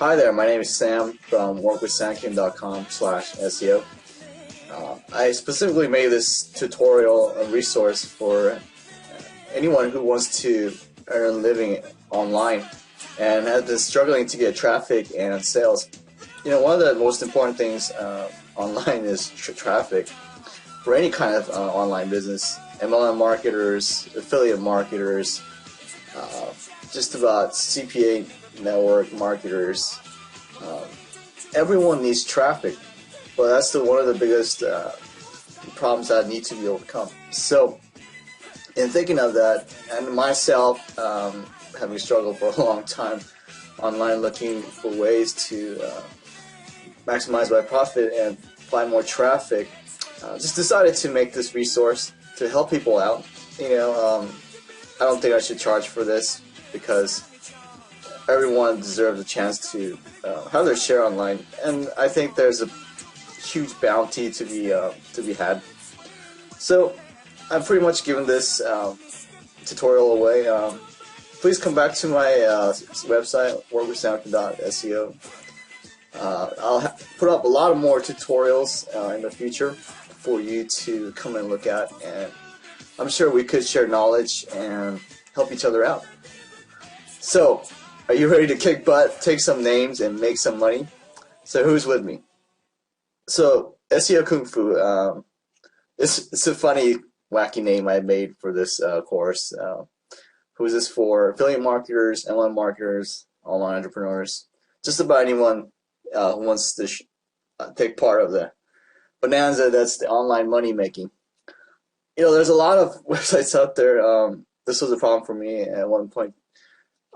Hi there, my name is Sam from workwithsamkim.com/SEO. I specifically made this tutorial and resource for anyone who wants to earn a living online and has been struggling to get traffic and sales. One of the most important things online is traffic for any kind of online business. MLM marketers, affiliate marketers, just about CPA network marketers. Everyone needs traffic, but that's one of the biggest problems that need to be overcome. So, in thinking of that, and myself having struggled for a long time online looking for ways to maximize my profit and find more traffic, just decided to make this resource to help people out. I don't think I should charge for this because everyone deserves a chance to have their share online, and I think there's a huge bounty to be had. So I've pretty much given this tutorial away. Please come back to my website, workwithsamkim.seo. I'll put up a lot of more tutorials in the future for you to come and look at, and I'm sure we could share knowledge and help each other out. So, are you ready to kick butt, take some names, and make some money? So who's with me? So, SEO Kung Fu, it's a funny, wacky name I made for this course. Who's this for? Affiliate marketers, MLM marketers, online entrepreneurs, just about anyone who wants to take part of the bonanza that's the online money making. There's a lot of websites out there. This was a problem for me at one point.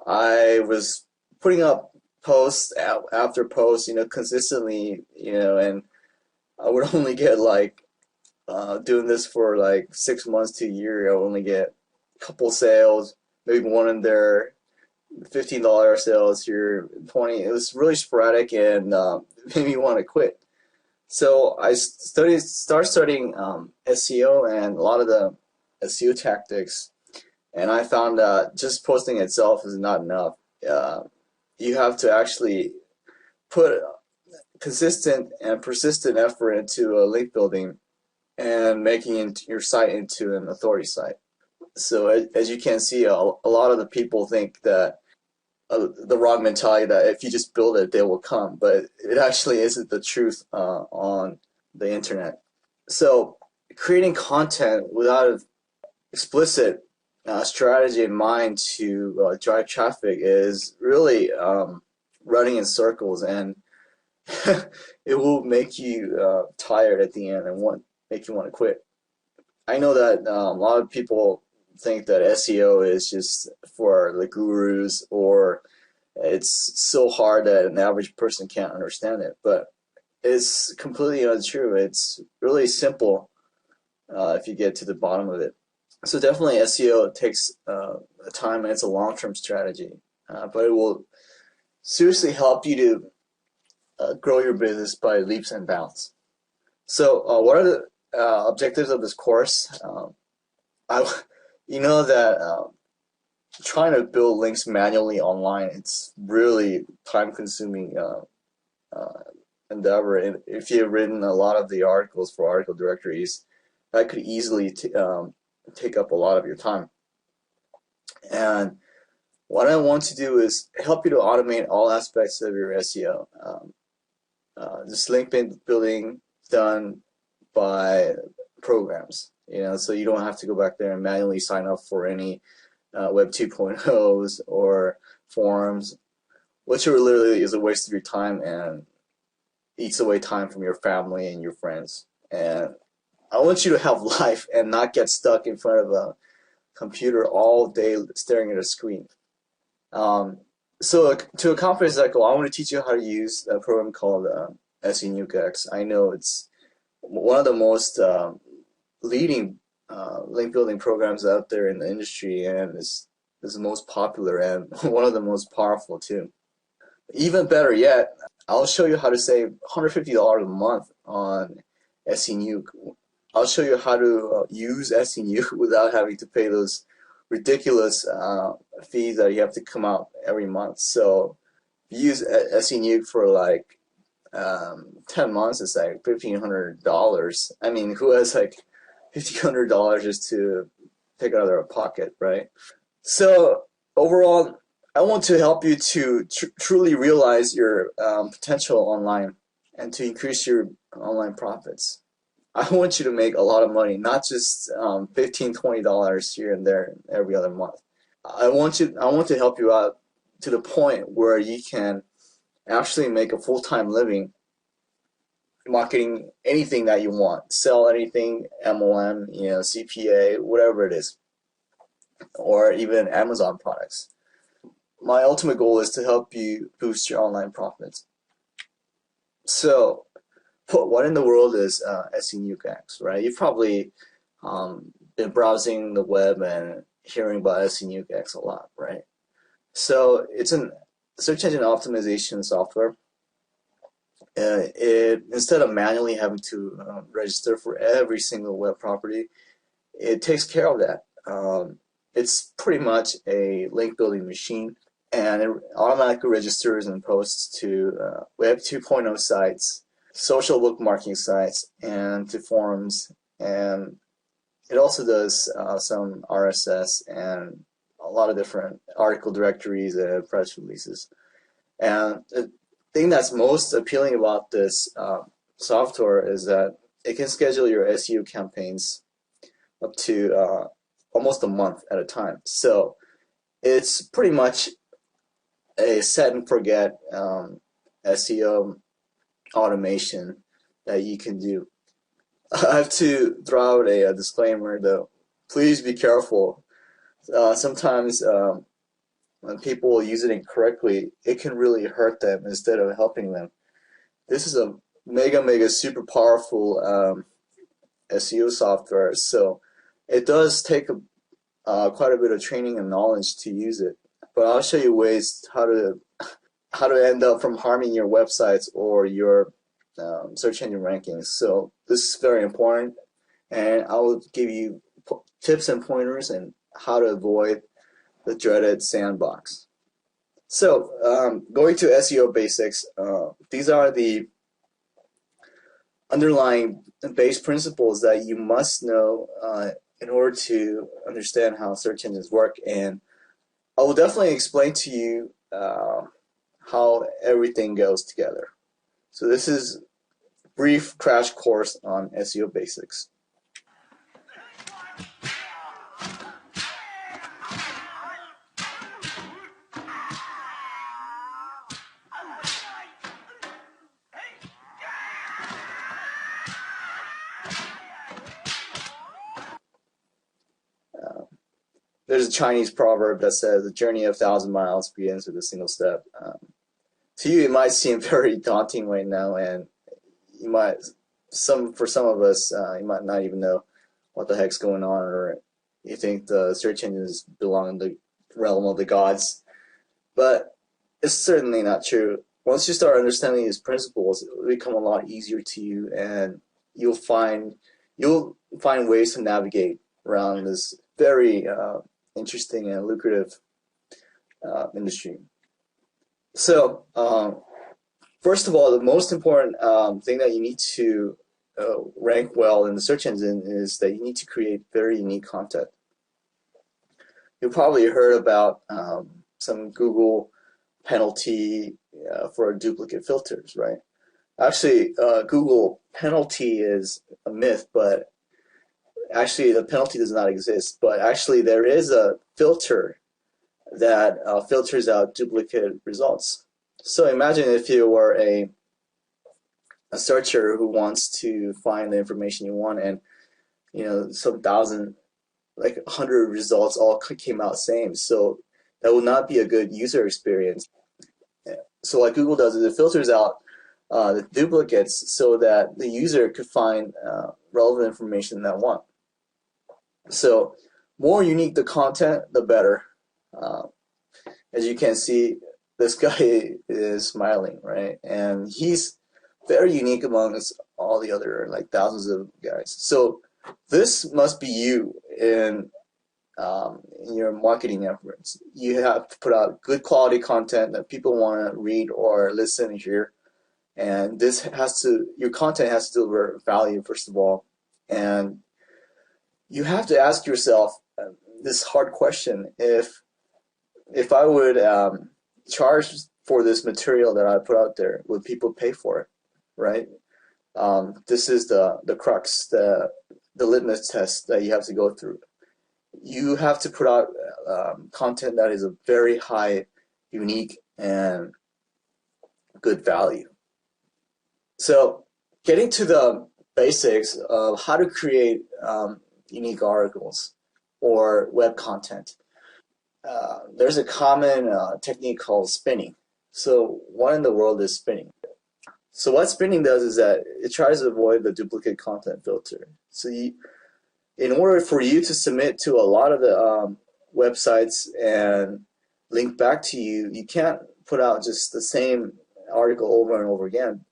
I was putting up posts after posts, consistently, and I would only get doing this for 6 months to a year. I would only get a couple sales, maybe one in there, $15 sales here, 20. It was really sporadic and made me want to quit. So I started studying SEO and a lot of the SEO tactics. And I found that just posting itself is not enough. You have to actually put consistent and persistent effort into link building and making your site into an authority site. So as you can see, a lot of the people think that the wrong mentality that if you just build it, they will come. But it actually isn't the truth on the internet. So creating content without an explicit strategy in mind to drive traffic is really running in circles, and it will make you tired at the end and make you want to quit. I know that a lot of people think that SEO is just for the gurus, or it's so hard that an average person can't understand it, but it's completely untrue. It's really simple if you get to the bottom of it. So definitely SEO takes time, and it's a long-term strategy, but it will seriously help you to grow your business by leaps and bounds. So what are the objectives of this course? You know that trying to build links manually online, it's really time-consuming endeavor. And if you've written a lot of the articles for article directories, that could easily take up a lot of your time. And what I want to do is help you to automate all aspects of your SEO. This link building done by programs, so you don't have to go back there and manually sign up for any Web 2.0s or forums, which literally is a waste of your time and eats away time from your family and your friends. And I want you to have life and not get stuck in front of a computer all day staring at a screen. So to accomplish that goal, I want to teach you how to use a program called senukex. I know it's one of the most leading link building programs out there in the industry, and is the most popular and one of the most powerful too. Even better yet, I'll show you how to save $150 a month on SEnuke. I'll show you how to use SEnuke without having to pay those ridiculous fees that you have to come out every month. So use SENuke for like 10 months, it's like $1,500. I mean, who has like $1,500 just to take out of their pocket, right? So overall, I want to help you to truly realize your potential online and to increase your online profits. I want you to make a lot of money, not just $15, $20 here and there every other month. I want to help you out to the point where you can actually make a full-time living marketing anything that you want, sell anything, MLM, CPA, whatever it is, or even Amazon products. My ultimate goal is to help you boost your online profits. So, what in the world is senukex, right? You've probably been browsing the web and hearing about senukex a lot, right? So, it's a search engine optimization software. Instead of manually having to register for every single web property, it takes care of that. It's pretty much a link building machine, and it automatically registers and posts to Web 2.0 sites, social bookmarking sites, and to forums. And it also does some RSS and a lot of different article directories and press releases. And the thing that's most appealing about this software is that it can schedule your SEO campaigns up to almost a month at a time. So it's pretty much a set and forget SEO automation that you can do. I have to throw out a disclaimer though. Please be careful. Sometimes when people use it incorrectly, it can really hurt them instead of helping them. This is a mega super powerful SEO software, so it does take quite a bit of training and knowledge to use it. But I'll show you ways how to end up from harming your websites or your search engine rankings. So this is very important, and I will give you tips and pointers and how to avoid the dreaded sandbox. So going to SEO basics, these are the underlying base principles that you must know in order to understand how search engines work, and I will definitely explain to you how everything goes together. So this is a brief crash course on SEO basics. There's a Chinese proverb that says the journey of 1,000 miles begins with a single step. To you, it might seem very daunting right now, and you might, for some of us, you might not even know what the heck's going on, or you think the search engines belong in the realm of the gods. But it's certainly not true. Once you start understanding these principles, it will become a lot easier to you, and you'll find ways to navigate around this very interesting and lucrative industry. So, first of all, the most important thing that you need to rank well in the search engine is that you need to create very unique content. You've probably heard about some Google penalty for duplicate filters, right? Actually, Google penalty is a myth, but actually the penalty does not exist. But actually there is a filter that filters out duplicate results. So imagine if you were a searcher who wants to find the information you want, and some thousand, like 100 results all came out same. So that would not be a good user experience. So what Google does is it filters out the duplicates so that the user could find relevant information that want. So more unique the content, the better. As you can see, this guy is smiling, right? And he's very unique amongst all the other like thousands of guys. So this must be you in in your marketing efforts. You have to put out good quality content that people want to read or listen and hear. And your content has to deliver value, first of all. And you have to ask yourself this hard question. If I would charge for this material that I put out there, would people pay for it, right? This is the crux, the litmus test that you have to go through. You have to put out content that is a very high, unique, and good value. So getting to the basics of how to create unique articles or web content. There's a common technique called spinning. So what in the world is spinning? So what spinning does is that it tries to avoid the duplicate content filter. So in order for you to submit to a lot of the websites and link back to you, you can't put out just the same article over and over again.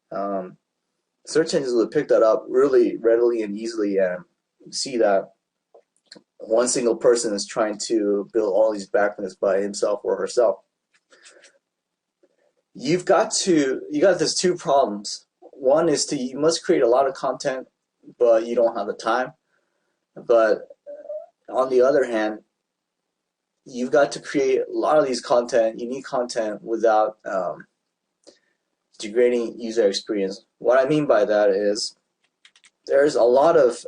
Search engines will pick that up really readily and easily and see that one single person is trying to build all these backlinks by himself or herself. You got these two problems. One is you must create a lot of content, but you don't have the time. But on the other hand, you've got to create a lot of these unique content, without degrading user experience. What I mean by that is there's a lot of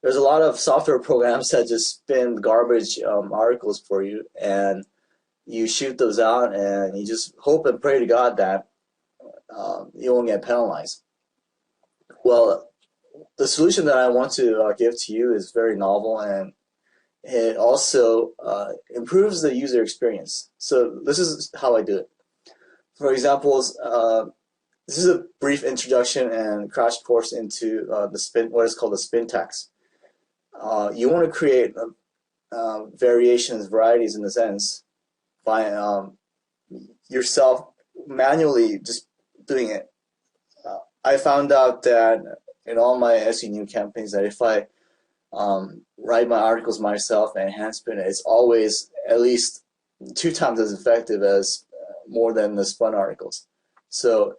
there's a lot of software programs that just spin garbage articles for you, and you shoot those out, and you just hope and pray to God that you won't get penalized. Well, the solution that I want to give to you is very novel, and it also improves the user experience. So this is how I do it. For example, this is a brief introduction and crash course into what is called the spin tags. You want to create variations, varieties in a sense, by yourself manually just doing it. I found out that in all my SEO campaigns that if I write my articles myself and hand spin it, it's always at least 2 times as effective as more than the spun articles. So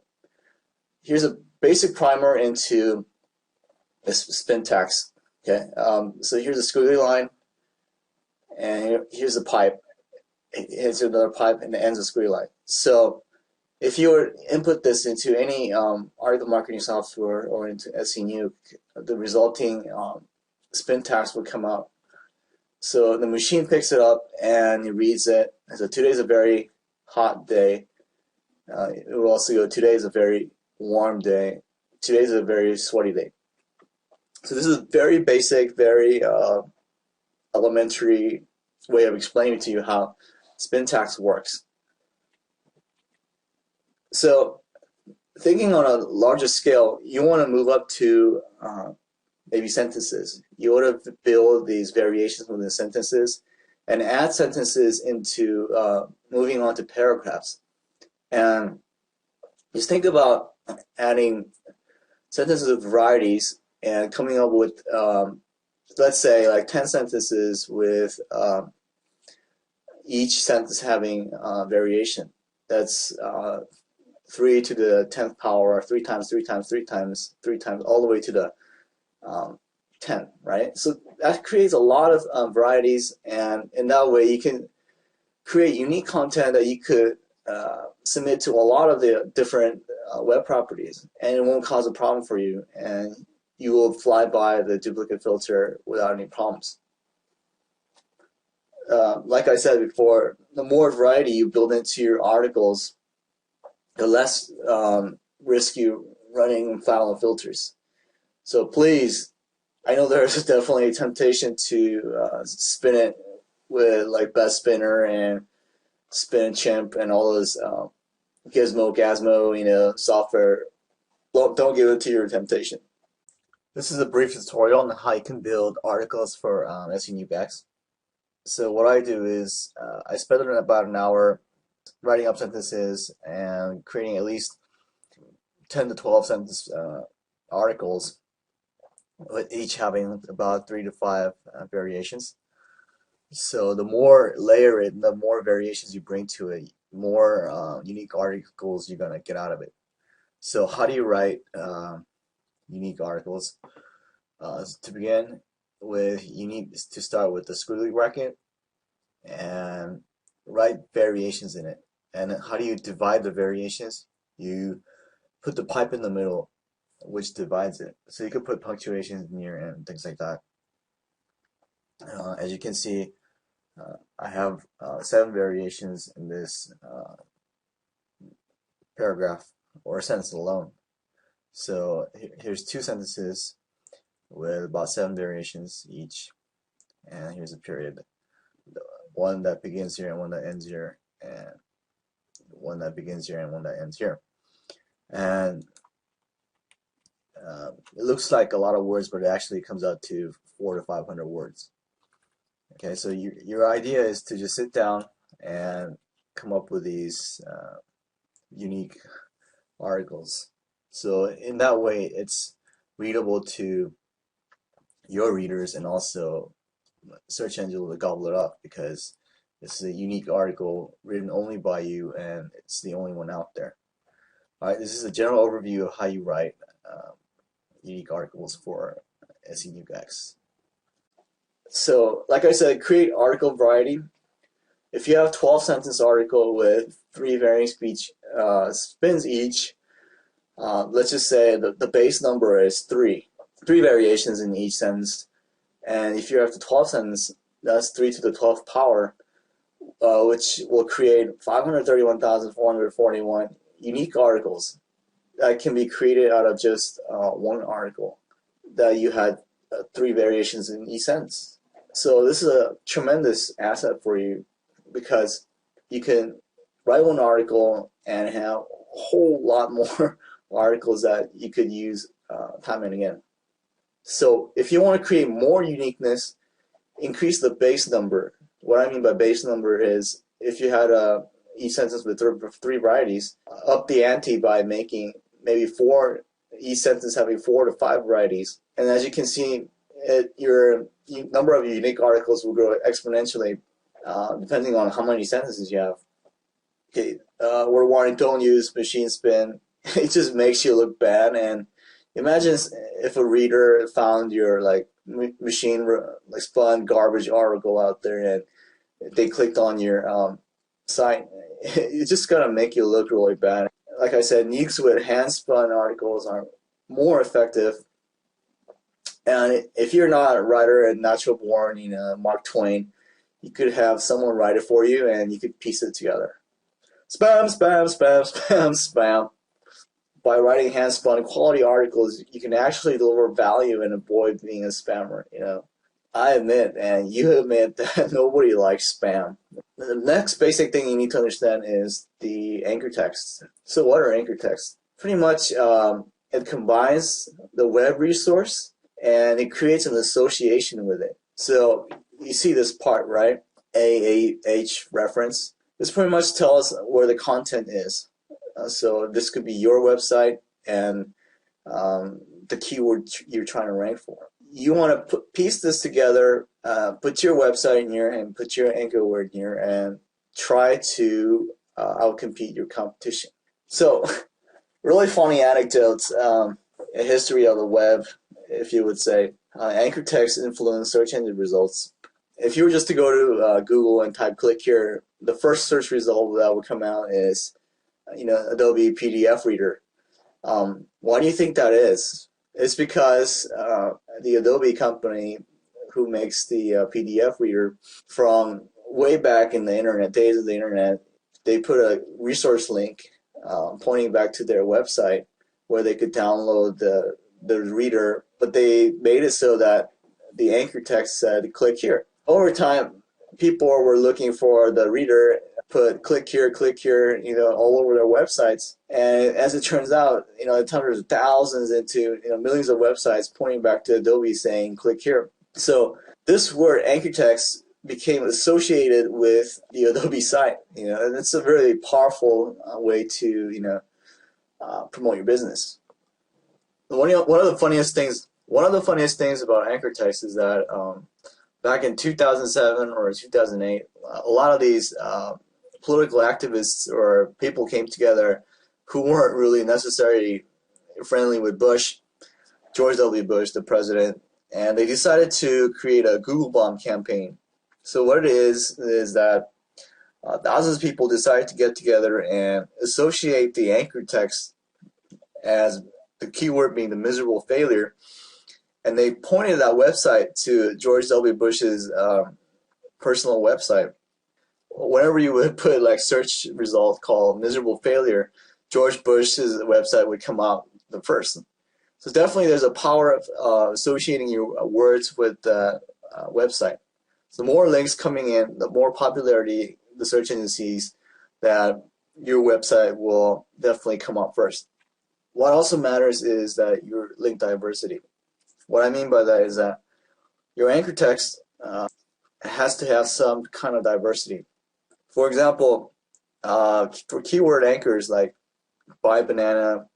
here's a basic primer into this spin tags. Okay, so here's a squiggly line, and here's a pipe. Here's another pipe, and it ends a squiggly line. So if you were to input this into any article marketing software or into SEO, the resulting spin tags will come out. So the machine picks it up and it reads it. So today is a very hot day. It will also go, today is a very warm day. Today is a very sweaty day. So this is a very basic, very elementary way of explaining to you how spin tags works. So thinking on a larger scale, you want to move up to maybe sentences. You want to build these variations within sentences and add sentences into moving on to paragraphs. And just think about adding sentences of varieties and coming up with, let's say, like 10 sentences with each sentence having variation. That's 3 to the 10th power, 3 times, 3 times, 3 times, 3 times, all the way to the 10, right? So that creates a lot of varieties, and in that way you can create unique content that you could submit to a lot of the different web properties, and it won't cause a problem for you, and you will fly by the duplicate filter without any problems. Like I said before, the more variety you build into your articles, the less risk you running foul of filters. So please, I know there's definitely a temptation to spin it with like Best Spinner and Spin Chimp and all those Gizmo, software. Well, don't give it to your temptation. This is a brief tutorial on how you can build articles for senukex. So what I do is I spend about an hour writing up sentences and creating at least 10 to 12 sentence articles. with each having about 3 to 5 variations. So the more layer it, the more variations you bring to it, more unique articles you're gonna get out of it. So how do you write unique articles? To begin with, you need to start with the squiggly bracket and write variations in it. And how do you divide the variations? You put the pipe in the middle, which divides it. So you could put punctuations near and things like that. As you can see, I have 7 variations in this paragraph or sentence alone. So here's 2 sentences with about 7 variations each, and here's a period. One that begins here and one that ends here, and one that begins here and one that ends here. And it looks like a lot of words, but it actually comes out to 400 to 500 words. Okay, so your idea is to just sit down and come up with these unique articles. So in that way, it's readable to your readers, and also search engine will gobble it up because it's a unique article written only by you, and it's the only one out there. All right, this is a general overview of how you write unique articles for senukex. So, like I said, create article variety. If you have a 12-sentence article with 3 varying speech spins each, let's just say the base number is 3. 3 variations in each sentence. And if you have the 12th sentence, that's 3 to the 12th power, which will create 531,441 unique articles that can be created out of just one article that you had 3 variations in each sentence. So this is a tremendous asset for you because you can write one article and have a whole lot more articles that you could use time and again. So if you want to create more uniqueness, increase the base number. What I mean by base number is if you had each sentence with 3 varieties, up the ante by making maybe 4, each sentence having 4 to 5 varieties. And as you can see, your number of unique articles will grow exponentially depending on how many sentences you have. Okay, word warning, don't use machine spin. It just makes you look bad. And imagine if a reader found your machine spun garbage article out there and they clicked on your site. It's just gonna make you look really bad. Like I said, nukes with hand spun articles are more effective. And if you're not a writer and natural born, Mark Twain, you could have someone write it for you and you could piece it together. Spam, spam, spam, spam, spam. By writing hand-spun quality articles, you can actually deliver value and avoid being a spammer. I admit, and you admit, that nobody likes spam. The next basic thing you need to understand is the anchor text. So what are anchor texts? Pretty much, it combines the web resource and it creates an association with it. So you see this part, right? AAH reference. This pretty much tells where the content is. So this could be your website and the keyword you're trying to rank for. You want to piece this together, put your website in here and put your anchor word in here and try to outcompete your competition. So really funny anecdotes, a history of the web, if you would say. Anchor text influence search engine results. If you were just to go to Google and type click here, the first search result that would come out is Adobe PDF Reader. Why do you think that is? It's because the Adobe company who makes the PDF reader, from way back in the internet, days of the internet, they put a resource link pointing back to their website where they could download the reader, but they made it so that the anchor text said click here. Over time, people were looking for the reader, put click here, all over their websites. And as it turns out, it turns thousands into millions of websites pointing back to Adobe saying click here. So this word anchor text became associated with the Adobe site, and it's a very powerful way to promote your business. One of the funniest things One of the funniest things about anchor text is that back in 2007 or 2008, a lot of these political activists or people came together who weren't really necessarily friendly with Bush, George W. Bush, the president, and they decided to create a Google bomb campaign. So what it is that thousands of people decided to get together and associate the anchor text as the keyword being the miserable failure, and they pointed that website to George W. Bush's personal website. Whenever you would put like search result called miserable failure, George Bush's website would come out the first. So definitely there's a power of associating your words with the website. So the more links coming in, the more popularity the search engine sees that your website will definitely come up first. What also matters is that your link diversity. What I mean by that is that your anchor text has to have some kind of diversity. For example, for keyword anchors like buy banana,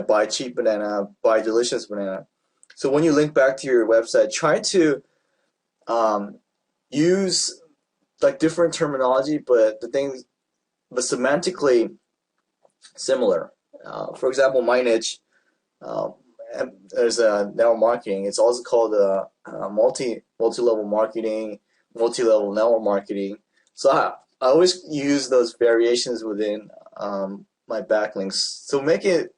buy cheap banana, buy delicious banana. So when you link back to your website, try to use like different terminology, but semantically similar. For example, my niche, there's a network marketing. It's also called multi-level marketing, multi-level network marketing. So I always use those variations within my backlinks. So make it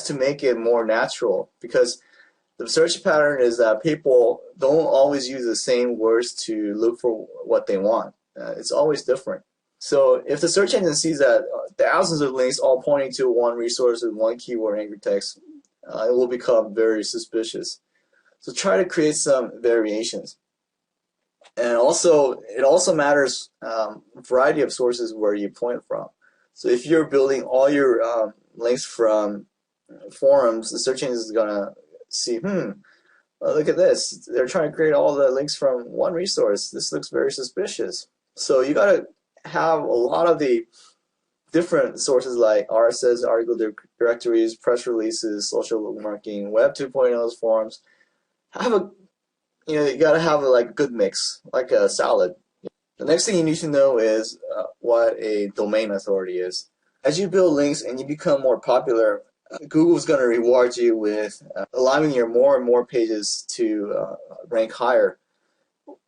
to make it more natural, because the search pattern is that people don't always use the same words to look for what they want. It's always different. So if the search engine sees that thousands of links all pointing to one resource with one keyword anchor text, it will become very suspicious. So try to create some variations. And also, it also matters variety of sources where you point from. So if you're building all your links from forums, the search engine is going to see, look at this. They're trying to create all the links from one resource. This looks very suspicious. So you got to have a lot of the different sources like RSS, article directories, press releases, social marketing, Web 2.0's forums. You got to have like a good mix, like a salad. The next thing you need to know is what a domain authority is. As you build links and you become more popular, Google's going to reward you with allowing your more and more pages to rank higher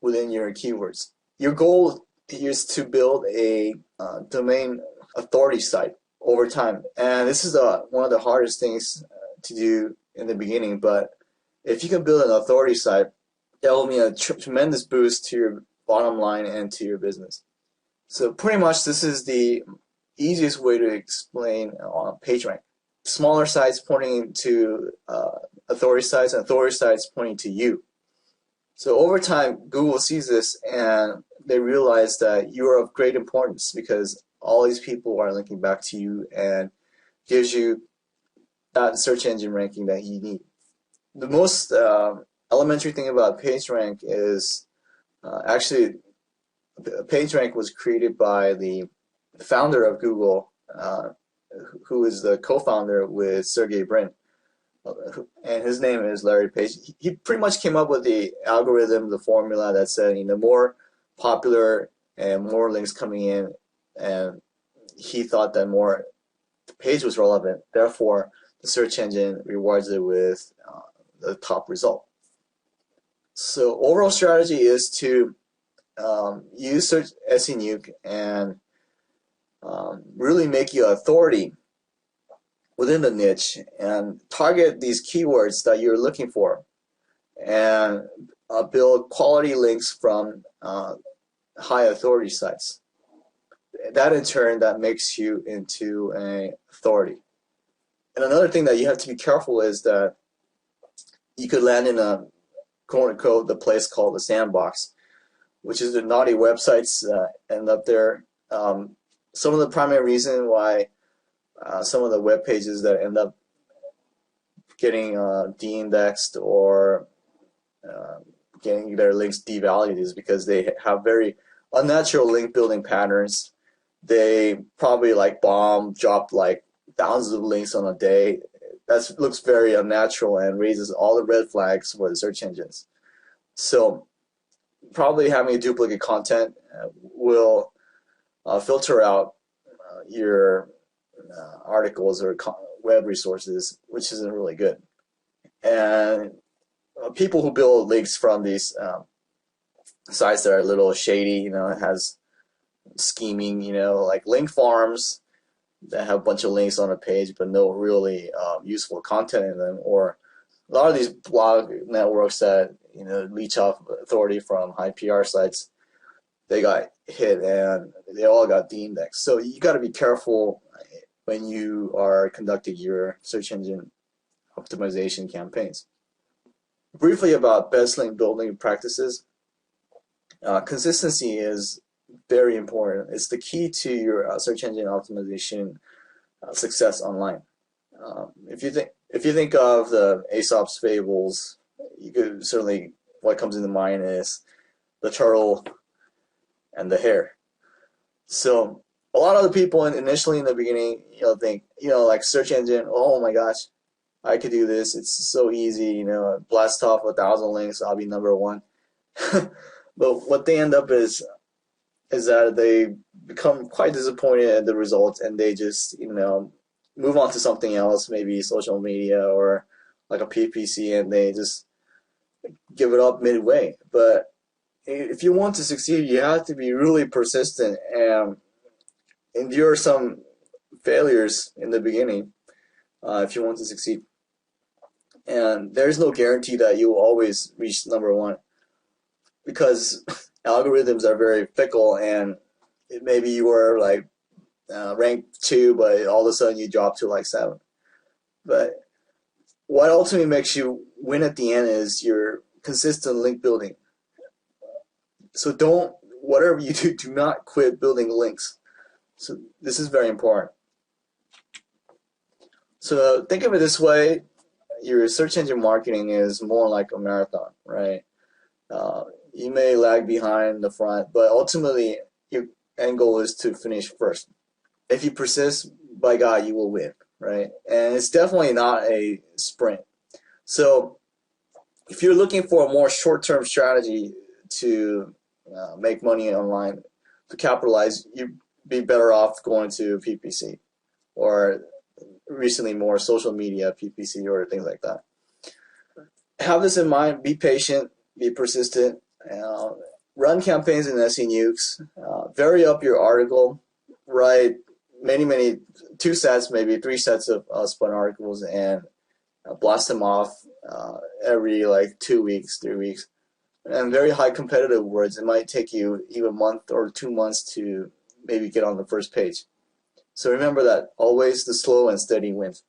within your keywords. Your goal is to build a domain authority site over time, and this is one of the hardest things to do in the beginning, but if you can build an authority site, that will mean a tremendous boost to your bottom line and to your business. So pretty much this is the easiest way to explain PageRank. Smaller sites pointing to authority sites, and authority sites pointing to you. So over time, Google sees this and they realize that you are of great importance because all these people are linking back to you and gives you that search engine ranking that you need. The most elementary thing about PageRank is actually PageRank was created by the founder of Google, who is the co-founder with Sergey Brin, and his name is Larry Page. He pretty much came up with the algorithm, the formula that said, more popular and more links coming in, and he thought that more the page was relevant. Therefore, the search engine rewards it with the top result. So overall strategy is to use search senuke and really make you authority within the niche and target these keywords that you're looking for, and build quality links from high authority sites. That in turn, that makes you into an authority. And another thing that you have to be careful is that you could land in a quote-unquote the place called the sandbox, which is the naughty websites end up there. Some of the primary reason why some of the web pages that end up getting de-indexed or getting their links devalued is because they have very unnatural link building patterns. They probably drop like thousands of links on a day. that looks very unnatural and raises all the red flags for the search engines. So probably having a duplicate content will filter out your articles or web resources, which isn't really good. And people who build links from these sites that are a little shady, it has scheming, like link farms that have a bunch of links on a page but no really useful content in them, or a lot of these blog networks that leech off authority from high PR sites, they got hit and they all got de-indexed. So you got to be careful when you are conducting your search engine optimization campaigns. Briefly about best link building practices. Consistency is very important. It's the key to your search engine optimization success online. If you think of the Aesop's fables, you could certainly, what comes into mind is the turtle and the hare. So a lot of the people initially in the beginning, think, like search engine, oh my gosh, I could do this. It's so easy, blast off 1,000 links, I'll be number one. But what they end up is that they become quite disappointed at the results, and they just, move on to something else, maybe social media or like a PPC, and they just give it up midway. But if you want to succeed, you have to be really persistent and endure some failures in the beginning if you want to succeed. And there's no guarantee that you will always reach number one, because algorithms are very fickle, and maybe you were like ranked 2, but all of a sudden you drop to like 7. But what ultimately makes you win at the end is your consistent link building. So whatever you do not quit building links. So this is very important. So think of it this way: your search engine marketing is more like a marathon, right? You may lag behind the front, but ultimately your end goal is to finish first. If you persist, by God, you will win, right? And it's definitely not a sprint. So if you're looking for a more short-term strategy to make money online, to capitalize, you'd be better off going to PPC, or recently more social media PPC, or things like that. Have this in mind. Be patient, be persistent, run campaigns in senukex, vary up your article, write many 2 sets, maybe 3 sets of spun articles, and blast them off every like 2 weeks, 3 weeks. And very high competitive words. It might take you even a month or 2 months to maybe get on the first page. So remember that always the slow and steady wins.